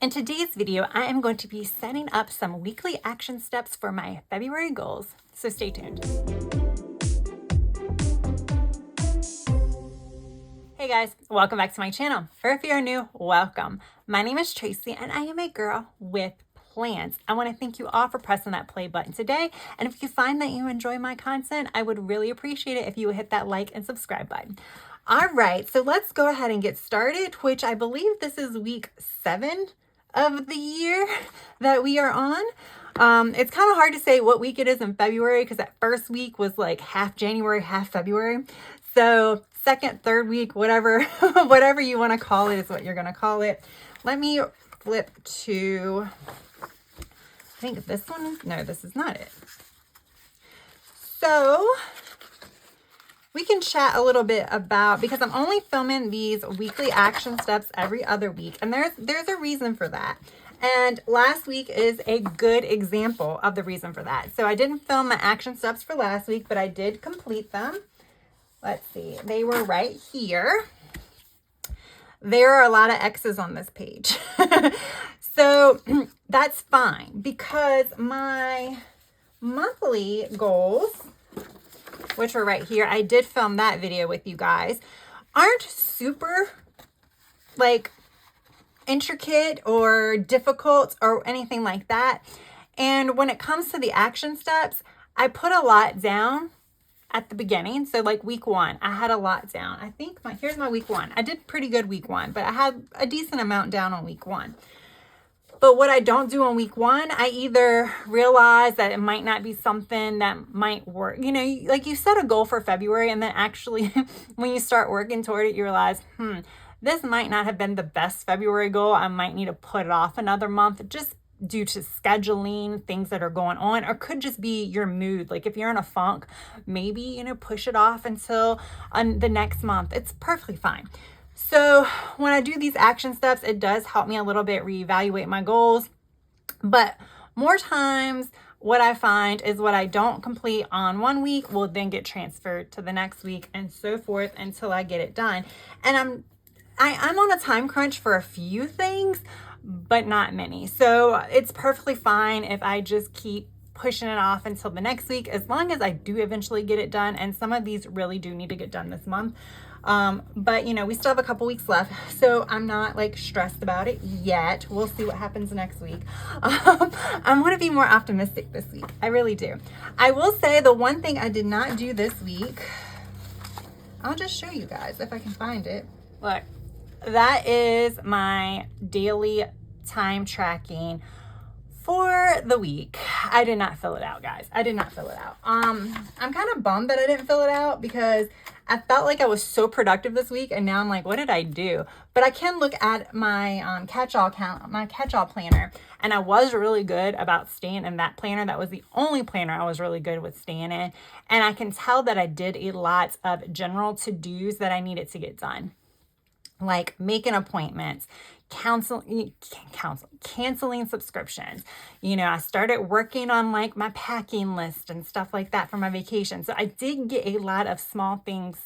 In today's video, I am going to be setting up some weekly action steps for my February goals, so stay tuned. Hey guys, welcome back to my channel, or if you're new, welcome. My name is Tracy and I am a girl with plans. I want to thank you all for pressing that play button today, and if you find that you enjoy my content, I would really appreciate it if you would hit that like and subscribe button. All right, so let's go ahead and get started, which I believe this is week 7 of the year that we are on. It's kind of hard to say what week it is in February because that first week was like half January, half February. So second, third week, whatever, whatever you want to call it is what you're going to call it. Let me flip to, I think this one, no, this is not it. So we can chat a little bit about, because I'm only filming these weekly action steps every other week, and there's a reason for that. And last week is a good example of the reason for that. So I didn't film my action steps for last week, but I did complete them. Let's see, they were right here. There are a lot of X's on this page. So that's fine because my monthly goals, which are right here, I did film that video with you guys, aren't super like intricate or difficult or anything like that. And when it comes to the action steps, I put a lot down at the beginning. So like week 1, I had a lot down. I think here's my week 1. I did pretty good week 1, but I had a decent amount down on week 1. But what I don't do on week 1, I either realize that it might not be something that might work. You know, like you set a goal for February, and then actually when you start working toward it, you realize, this might not have been the best February goal. I might need to put it off another month just due to scheduling, things that are going on, or could just be your mood. Like if you're in a funk, maybe, you know, push it off until the next month. It's perfectly fine. So when I do these action steps, it does help me a little bit reevaluate my goals. But more times what I find is what I don't complete on one week will then get transferred to the next week and so forth until I get it done. And I'm on a time crunch for a few things, but not many. So it's perfectly fine if I just keep pushing it off until the next week, as long as I do eventually get it done. And some of these really do need to get done this month. But you know, we still have a couple weeks left, so I'm not like stressed about it yet. We'll see what happens next week. I want to be more optimistic this week. I really do. I will say the one thing I did not do this week, I'll just show you guys if I can find it. Look, that is my daily time tracking for the week. I did not fill it out, guys. I did not fill it out. I'm kind of bummed that I didn't fill it out because I felt like I was so productive this week, and now I'm like, what did I do? But I can look at my catch-all planner, and I was really good about staying in that planner. That was the only planner I was really good with staying in, and I can tell that I did a lot of general to-dos that I needed to get done, like making appointments, canceling subscriptions. You know, I started working on like my packing list and stuff like that for my vacation. So I did get a lot of small things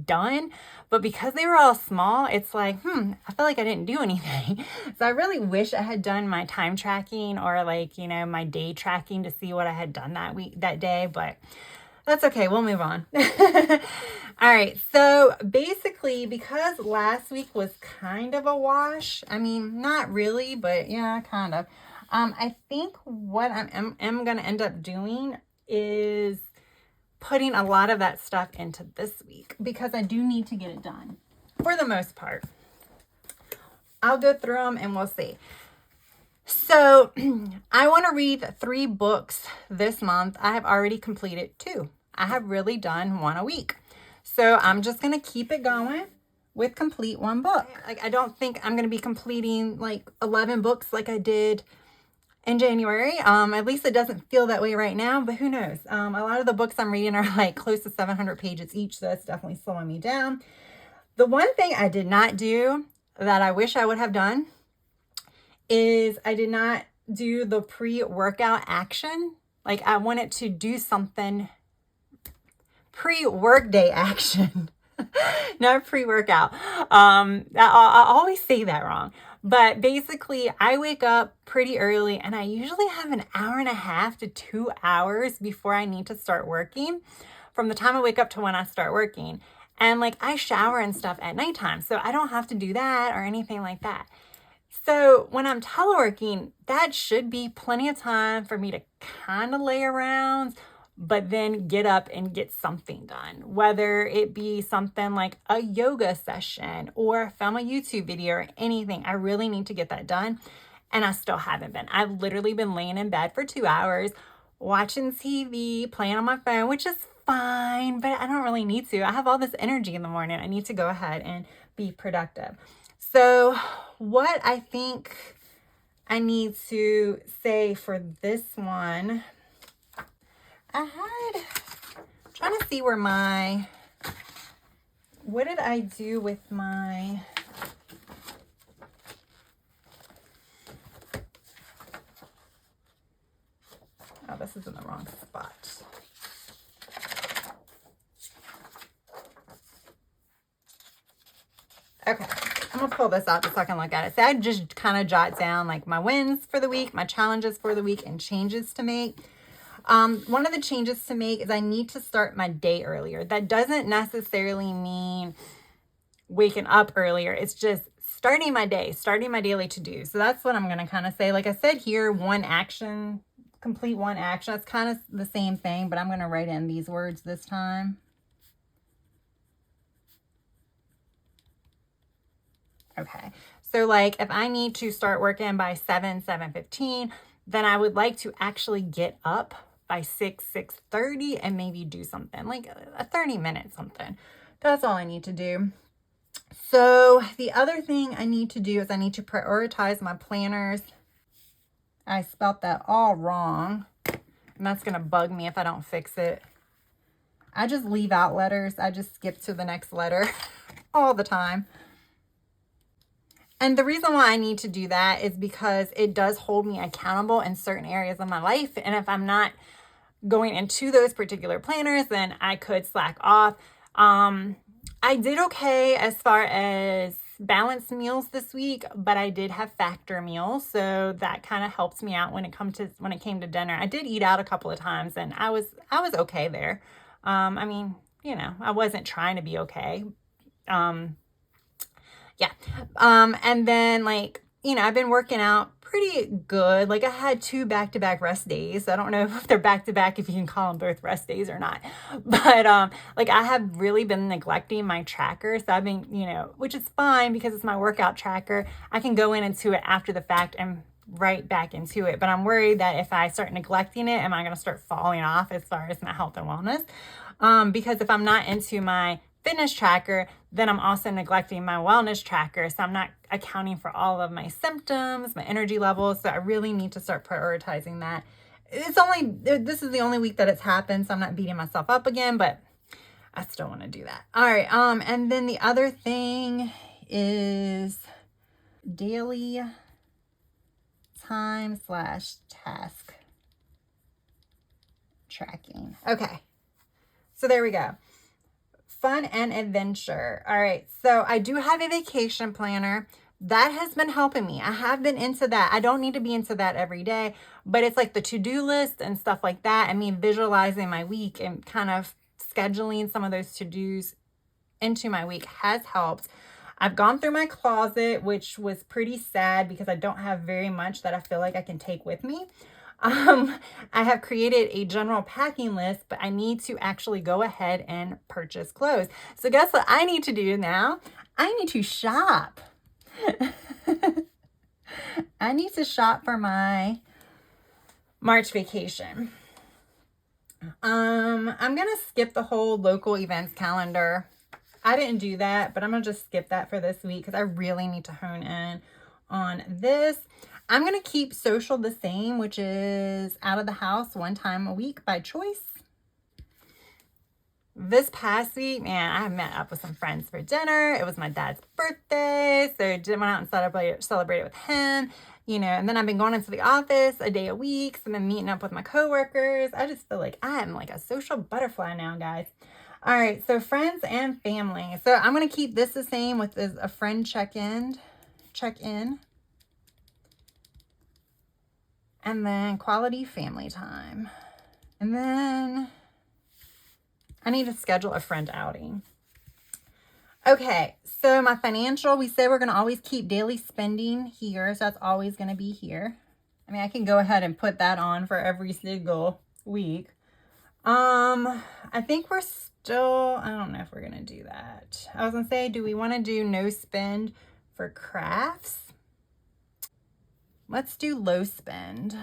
done, but because they were all small, it's like, I feel like I didn't do anything. So I really wish I had done my time tracking or like, you know, my day tracking to see what I had done that day, but that's okay. We'll move on. All right. So basically, because last week was kind of a wash, I mean, not really, but yeah, kind of. I think what I'm going to end up doing is putting a lot of that stuff into this week because I do need to get it done for the most part. I'll go through them and we'll see. So I want to read 3 books this month. I have already completed 2. I have really done 1 a week. So I'm just going to keep it going with complete 1 book. Like, I don't think I'm going to be completing like 11 books like I did in January. At least it doesn't feel that way right now, but who knows? A lot of the books I'm reading are like close to 700 pages each. So that's definitely slowing me down. The one thing I did not do that I wish I would have done is I did not do the pre-workout action. Like I wanted to do something pre-workday action, not pre-workout. I always say that wrong, But basically, I wake up pretty early and I usually have an hour and a half to 2 hours before I need to start working, from the time I wake up to when I start working. And like I shower and stuff at nighttime, so I don't have to do that or anything like that. So when I'm teleworking, that should be plenty of time for me to kind of lay around, but then get up and get something done, whether it be something like a yoga session or film a YouTube video or anything. I really need to get that done. And I still haven't been. I've literally been laying in bed for 2 hours, watching TV, playing on my phone, which is fine, but I don't really need to. I have all this energy in the morning. I need to go ahead and be productive. So what I think I need to say for this one, I'm trying to see where what did I do with my, oh, this is in the wrong spot. Okay, I'm gonna pull this out just so I can look at it. So I just kind of jot down like my wins for the week, my challenges for the week, and changes to make. One of the changes to make is I need to start my day earlier. That doesn't necessarily mean waking up earlier. It's just starting my day, starting my daily to-do. So that's what I'm gonna kind of say. Like I said here, one action, complete one action. It's kind of the same thing, but I'm gonna write in these words this time. Okay, so like if I need to start working by 7:15, then I would like to actually get up by 6:30 and maybe do something like a 30-minute something. That's all I need to do. So the other thing I need to do is I need to prioritize my planners. I spelt that all wrong, and that's gonna bug me if I don't fix it. I just leave out letters. I just skip to the next letter all the time. And the reason why I need to do that is because it does hold me accountable in certain areas of my life. And if I'm not going into those particular planners, then I could slack off. I did okay as far as balanced meals this week, but I did have factor meals. So that kind of helps me out when it came to dinner. I did eat out a couple of times and I was okay there. I mean, you know, I wasn't trying to be okay. Yeah. And then like, you know, I've been working out pretty good. Like I had 2 back-to-back rest days. I don't know if they're back-to-back, if you can call them both rest days or not. But like I have really been neglecting my tracker. So I've been, you know, which is fine because it's my workout tracker. I can go into it after the fact and right back into it. But I'm worried that if I start neglecting it, am I going to start falling off as far as my health and wellness? Because if I'm not into my fitness tracker, then I'm also neglecting my wellness tracker. So I'm not accounting for all of my symptoms, my energy levels. So I really need to start prioritizing that. This is the only week that it's happened, so I'm not beating myself up again, but I still want to do that. All right. And then the other thing is daily time/task tracking. Okay. So there we go. Fun and adventure. All right. So I do have a vacation planner. That has been helping me. I have been into that. I don't need to be into that every day, but it's like the to-do list and stuff like that. I mean, visualizing my week and kind of scheduling some of those to-dos into my week has helped. I've gone through my closet, which was pretty sad because I don't have very much that I feel like I can take with me. I have created a general packing list, but I need to actually go ahead and purchase clothes. So guess what I need to do now? I need to shop. I need to shop for my March vacation. I'm going to skip the whole local events calendar. I didn't do that, but I'm going to just skip that for this week because I really need to hone in on this. I'm going to keep social the same, which is out of the house 1 time a week by choice. This past week, man, I met up with some friends for dinner. It was my dad's birthday, so I went out and celebrated with him, you know, and then I've been going into the office a day a week. So I've been meeting up with my coworkers. I just feel like I'm like a social butterfly now, guys. All right, so friends and family. So I'm going to keep this the same with a friend check-in. And then quality family time. And then I need to schedule a friend outing. Okay, so my financial, we said we're going to always keep daily spending here. So that's always going to be here. I mean, I can go ahead and put that on for every single week. I think we're still, I don't know if we're going to do that. I was going to say, do we want to do no spend for crafts? Let's do low spend.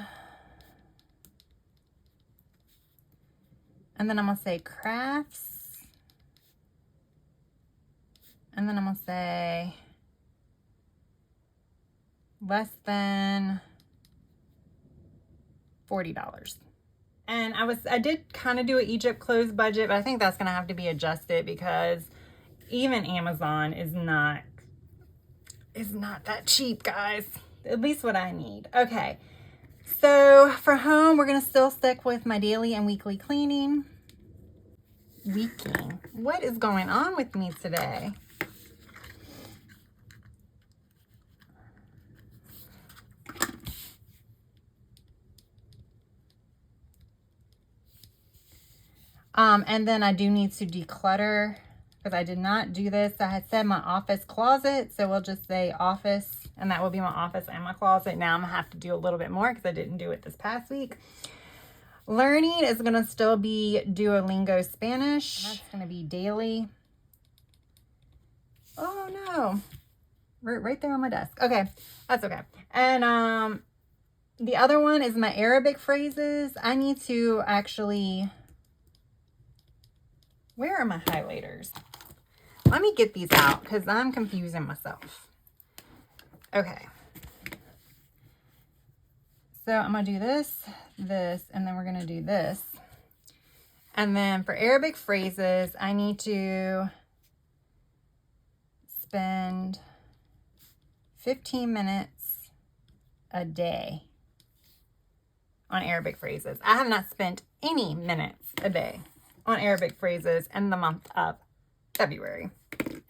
And then I'm going to say crafts. And then I'm going to say less than $40. And I did kind of do an Egypt clothes budget, but I think that's going to have to be adjusted because even Amazon is not that cheap, guys. At least what I need. Okay. So for home, we're going to still stick with my daily and weekly cleaning. Leaking. What is going on with me today? And then I do need to declutter because I did not do this. I had said my office closet, so we'll just say office, and that will be my office and my closet. Now I'm gonna have to do a little bit more because I didn't do it this past week. Learning is gonna still be Duolingo Spanish. That's gonna be daily. Oh no, right there on my desk. Okay, that's okay. And the other one is my Arabic phrases. I need to actually, where are my highlighters? Let me get these out because I'm confusing myself. Okay. So I'm going to do this, and then we're going to do this. And then for Arabic phrases, I need to spend 15 minutes a day on Arabic phrases. I have not spent any minutes a day on Arabic phrases in the month of February.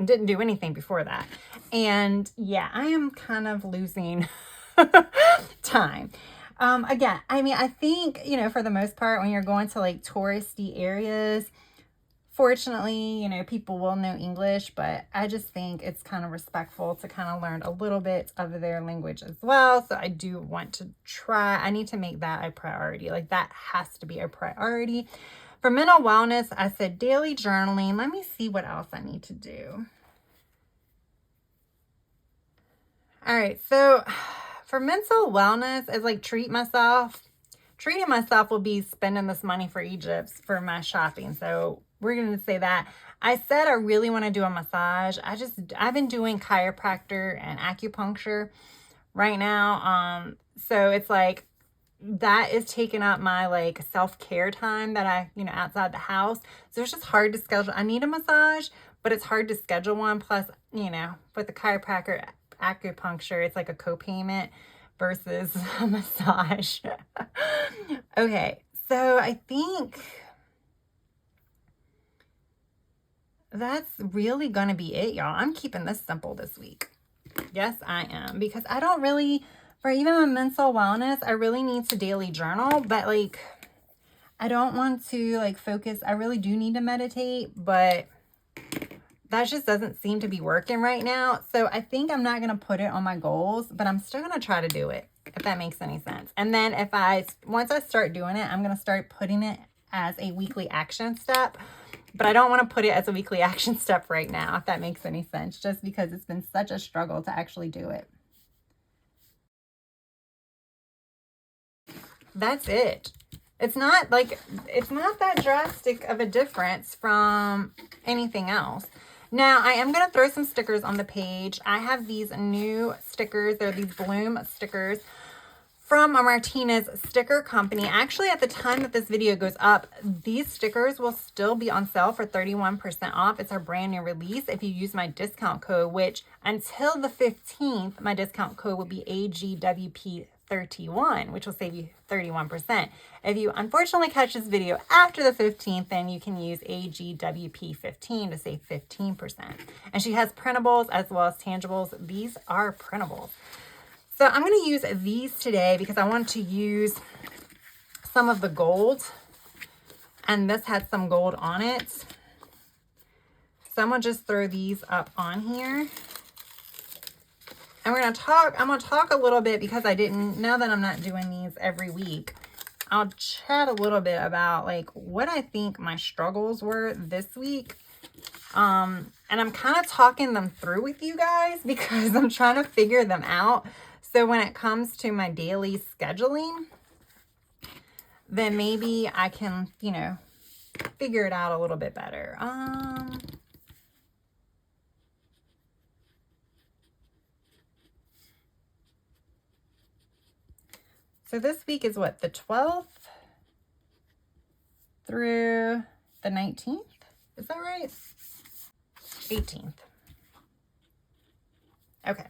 Didn't do anything before that. And yeah, I am kind of losing time. Again, I mean, I think, you know, for the most part, when you're going to like touristy areas, fortunately, you know, people will know English, but I just think it's kind of respectful to kind of learn a little bit of their language as well. So I do want to try, I need to make that a priority. Like that has to be a priority. For mental wellness, I said daily journaling. Let me see what else I need to do. All right, so for mental wellness, it's like treating myself will be spending this money for Egypt for my shopping. So we're going to say that. I said I really want to do a massage. I've been doing chiropractor and acupuncture right now. So it's like, that is taking up my like self-care time that I, you know, outside the house. So it's just hard to schedule. I need a massage, but it's hard to schedule one. Plus, you know, with the chiropractor acupuncture, it's like a co-payment versus a massage. Okay. So I think that's really going to be it, y'all. I'm keeping this simple this week. Yes, I am, because I don't really, for even my mental wellness, I really need to daily journal, but like, I don't want to like focus. I really do need to meditate, but that just doesn't seem to be working right now. So I think I'm not going to put it on my goals, but I'm still going to try to do it, if that makes any sense. And then once I start doing it, I'm going to start putting it as a weekly action step, but I don't want to put it as a weekly action step right now, if that makes any sense, just because it's been such a struggle to actually do it. That's it. It's not that drastic of a difference from anything else. Now, I am going to throw some stickers on the page. I have these new stickers. They're these Bloom stickers from Martinez Sticker Company. Actually, at the time that this video goes up, these stickers will still be on sale for 31% off. It's our brand new release if you use my discount code, which until the 15th, my discount code will be AGWP31, which will save you 31%. If you unfortunately catch this video after the 15th, then you can use AGWP15 to save 15%. And she has printables as well as tangibles. These are printables. So I'm going to use these today because I want to use some of the gold, and this had some gold on it. So I'm going to just throw these up on here. And I'm going to talk a little bit because now that I'm not doing these every week, I'll chat a little bit about like what I think my struggles were this week. And I'm kind of talking them through with you guys because I'm trying to figure them out. So when it comes to my daily scheduling, then maybe I can, figure it out a little bit better. So this week is what, the 12th through the 19th? Is that right? 18th. Okay.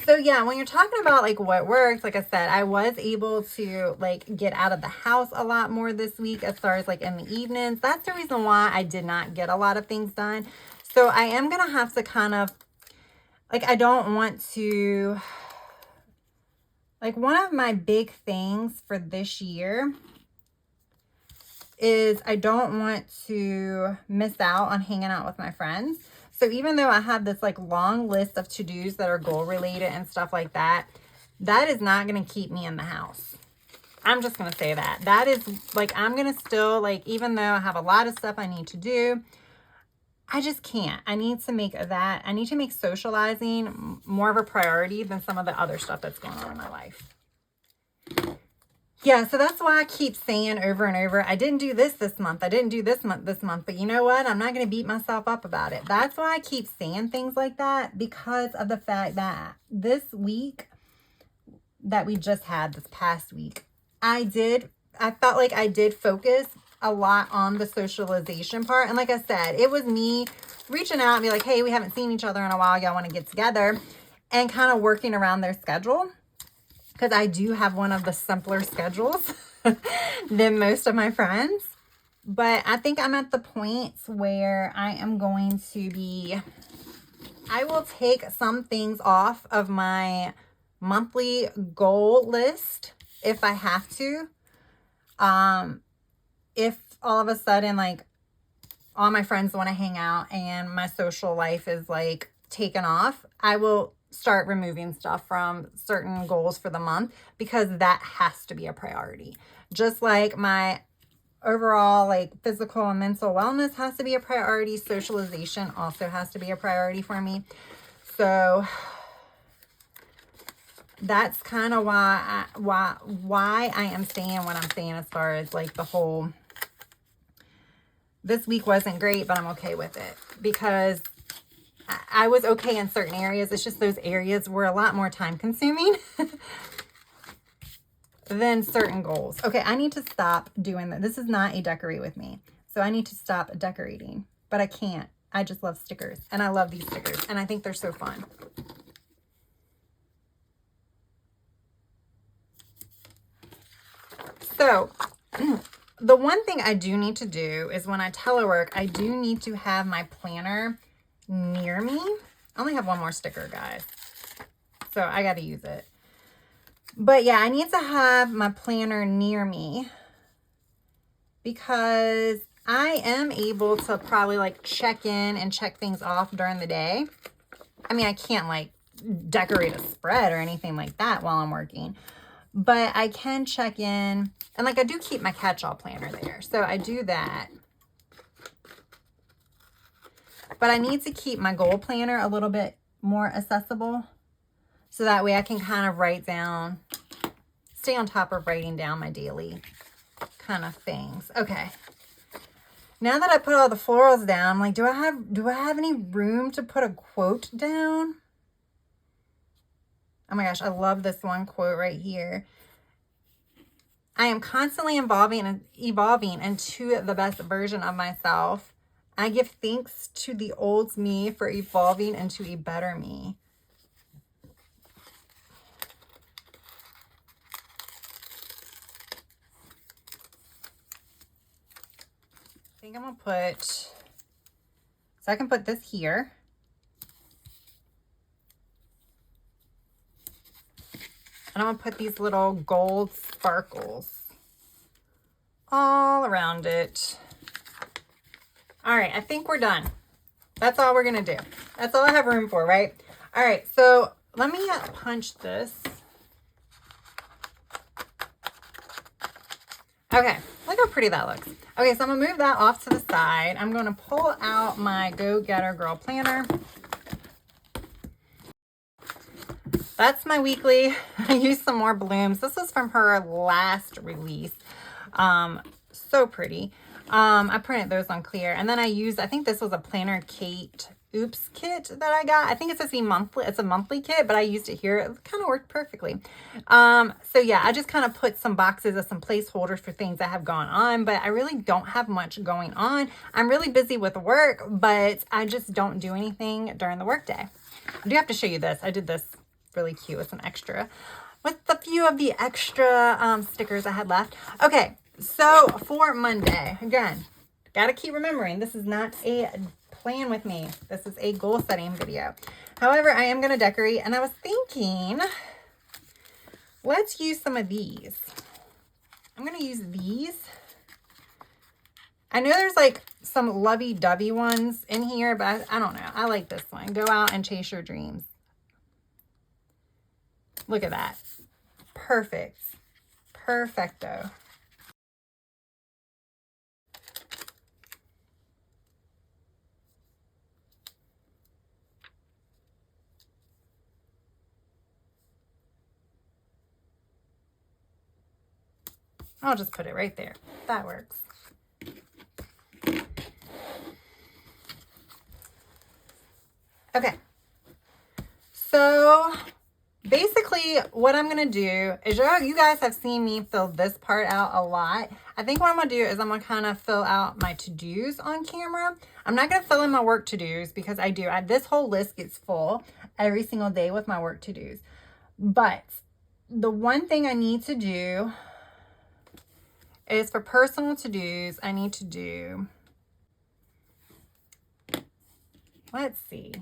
So yeah, when you're talking about like what works, like I said, I was able to like get out of the house a lot more this week as far as like in the evenings. That's the reason why I did not get a lot of things done. So I am going to have to kind of like, I don't want to, like one of my big things for this year is I don't want to miss out on hanging out with my friends. So even though I have this like long list of to-dos that are goal related and stuff like that, that is not going to keep me in the house. I'm just going to say that. That is like, I'm going to still like, even though I have a lot of stuff I need to do, I just can't. I need to make socializing more of a priority than some of the other stuff that's going on in my life. Yeah, so that's why I keep saying over and over, I didn't do this month. I didn't do this month. But you know what? I'm not going to beat myself up about it. That's why I keep saying things like that, because of the fact that this week that we just had, this past week, I felt like I did focus a lot on the socialization part. And like I said, it was me reaching out and be like, hey, we haven't seen each other in a while. Y'all want to get together, and kind of working around their schedule. Because I do have one of the simpler schedules than most of my friends. But I think I'm at the point where I will take some things off of my monthly goal list if I have to. If all of a sudden, like, all my friends want to hang out and my social life is like taken off, I will start removing stuff from certain goals for the month, because that has to be a priority. Just like my overall like physical and mental wellness has to be a priority, socialization also has to be a priority for me. So that's kind of why I am saying what I'm saying as far as like the whole, this week wasn't great, but I'm okay with it, because I was okay in certain areas. It's just those areas were a lot more time consuming than certain goals. Okay, I need to stop doing that. This is not a decorate with me. So I need to stop decorating, but I can't. I just love stickers, and I love these stickers, and I think they're so fun. So the one thing I do need to do is when I telework, I do need to have my planner near me. I only have one more sticker, guys, so I got to use it. But yeah, I need to have my planner near me, because I am able to probably like check in and check things off during the day. I mean, I can't like decorate a spread or anything like that while I'm working, but I can check in, and like I do keep my catch-all planner there, so I do that. But I need to keep my goal planner a little bit more accessible, so that way I can kind of write down, stay on top of writing down my daily kind of things. Okay. Now that I put all the florals down, I'm like, do I have any room to put a quote down? Oh my gosh, I love this one quote right here. I am constantly evolving into the best version of myself. I give thanks to the old me for evolving into a better me. I think I'm going to put, so I can put this here. And I'm going to put these little gold sparkles all around it. All right, I think we're done. That's all we're going to do. That's all I have room for, right? All right, so let me punch this. Okay, look how pretty that looks. Okay, so I'm going to move that off to the side. I'm going to pull out my Go Getter Girl planner. That's my weekly. I used some more blooms. This was from her last release. So pretty. I printed those on clear. And then I used, I think this was a Planner Kate Oops kit that I got. I think it's a monthly kit, but I used it here. It kind of worked perfectly. So yeah, I just kind of put some boxes of some placeholders for things that have gone on, but I really don't have much going on. I'm really busy with work, but I just don't do anything during the workday. I do have to show you this. I did this really cute with some extra, with a few of the extra stickers I had left. Okay, so for Monday, again, gotta keep remembering, this is not a plan with me. This is a goal setting video. However, I am going to decorate, and I was thinking, let's use some of these. I'm going to use these. I know there's like some lovey-dovey ones in here, but I don't know. I like this one. Go out and chase your dreams. Look at that. Perfect. Perfecto. I'll just put it right there. That works. Okay. So basically what I'm going to do is, you guys have seen me fill this part out a lot. I think what I'm going to do is I'm going to kind of fill out my to-dos on camera. I'm not going to fill in my work to-dos because this whole list gets full every single day with my work to-dos. But the one thing I need to do is for personal to-dos, I need to do, let's see.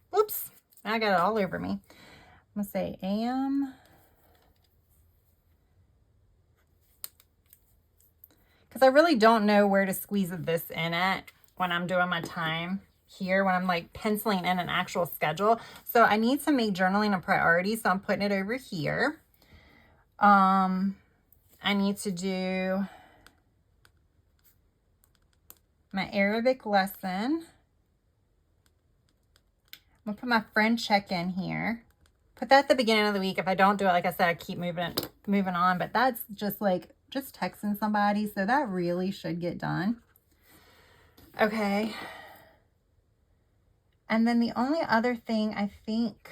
Whoops, I got it all over me. I'm gonna say AM. Because I really don't know where to squeeze this in at when I'm doing my time here, when I'm like penciling in an actual schedule. So I need to make journaling a priority, so I'm putting it over here. I need to do my Arabic lesson. I'm gonna put my friend check-in here. Put that at the beginning of the week. If I don't do it, like I said, I keep moving on, but that's just texting somebody, so that really should get done. Okay. And then the only other thing, I think,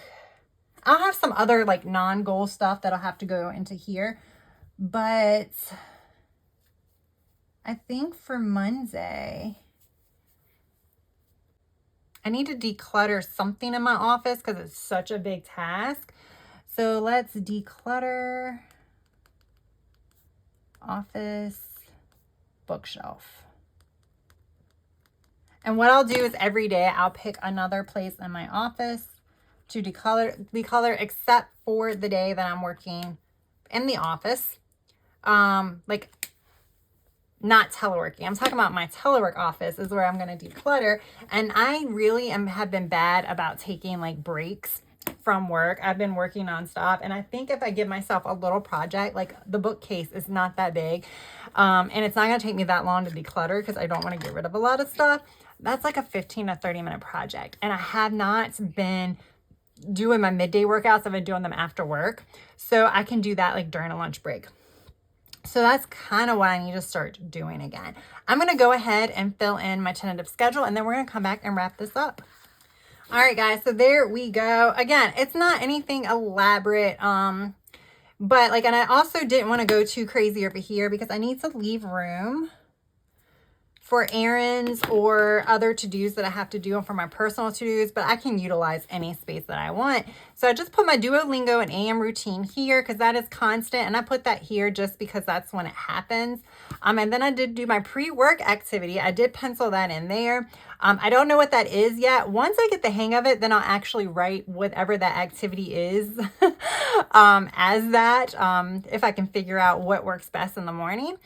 I'll have some other like non-goal stuff that'll have to go into here. But I think for Monday, I need to declutter something in my office because it's such a big task. So let's declutter office bookshelf. And what I'll do is every day I'll pick another place in my office to declutter except for the day that I'm working in the office. Like not teleworking. I'm talking about my telework office is where I'm going to declutter. And I really have been bad about taking like breaks from work. I've been working nonstop. And I think if I give myself a little project, like the bookcase is not that big. And it's not going to take me that long to declutter because I don't want to get rid of a lot of stuff. That's like a 15 to 30 minute project. And I have not been doing my midday workouts. I've been doing them after work. So I can do that like during a lunch break. So that's kind of what I need to start doing again. I'm going to go ahead and fill in my tentative schedule, and then we're going to come back and wrap this up. All right, guys. So there we go. Again, it's not anything elaborate. But like, and I also didn't want to go too crazy over here because I need to leave room for errands or other to-dos that I have to do for my personal to-dos, but I can utilize any space that I want. So I just put my Duolingo and AM routine here because that is constant, and I put that here just because that's when it happens. And then I did do my pre-work activity. I did pencil that in there. I don't know what that is yet. Once I get the hang of it, then I'll actually write whatever that activity is as that, if I can figure out what works best in the morning.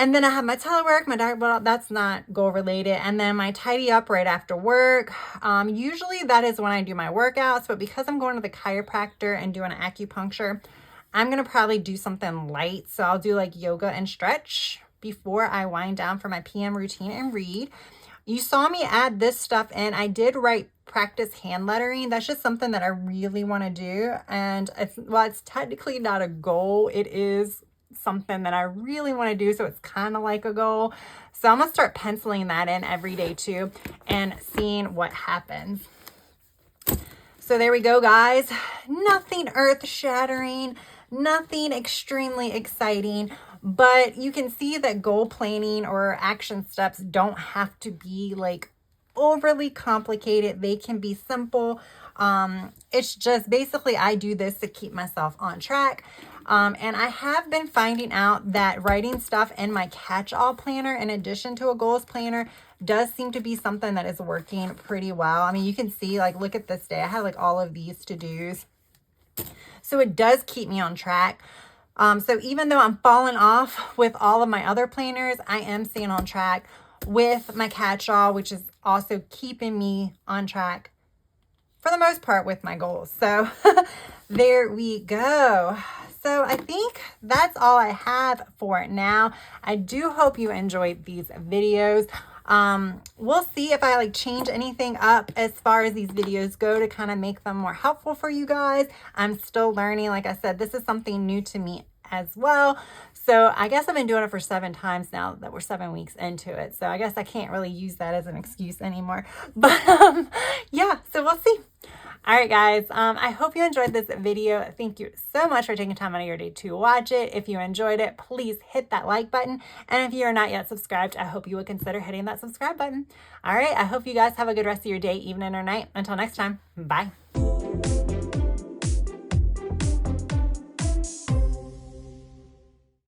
And then I have my telework, my diet, well, that's not goal related. And then my tidy up right after work. Usually that is when I do my workouts, but because I'm going to the chiropractor and doing acupuncture, I'm going to probably do something light. So I'll do like yoga and stretch before I wind down for my PM routine and read. You saw me add this stuff in. I did practice hand lettering. That's just something that I really want to do. And it's technically not a goal. It is something that I really want to do, so it's kind of like a goal. So I'm gonna start penciling that in every day too and seeing what happens. So there we go, guys. Nothing earth-shattering, nothing extremely exciting, but you can see that goal planning or action steps don't have to be like overly complicated. They can be simple. It's just basically I do this to keep myself on track. And I have been finding out that writing stuff in my catch-all planner in addition to a goals planner does seem to be something that is working pretty well. I mean, you can see, like, look at this day. I have like all of these to-dos. So it does keep me on track. So even though I'm falling off with all of my other planners, I am staying on track with my catch-all, which is also keeping me on track for the most part with my goals. So there we go. So I think that's all I have for now. I do hope you enjoyed these videos. We'll see if I change anything up as far as these videos go to kind of make them more helpful for you guys. I'm still learning. Like I said, this is something new to me as well. So I guess I've been doing it for 7 times now that we're 7 weeks into it. So I guess I can't really use that as an excuse anymore. But yeah, so we'll see. All right, guys, I hope you enjoyed this video. Thank you so much for taking time out of your day to watch it. If you enjoyed it, please hit that like button. And if you are not yet subscribed, I hope you would consider hitting that subscribe button. All right, I hope you guys have a good rest of your day, evening, or night. Until next time, bye.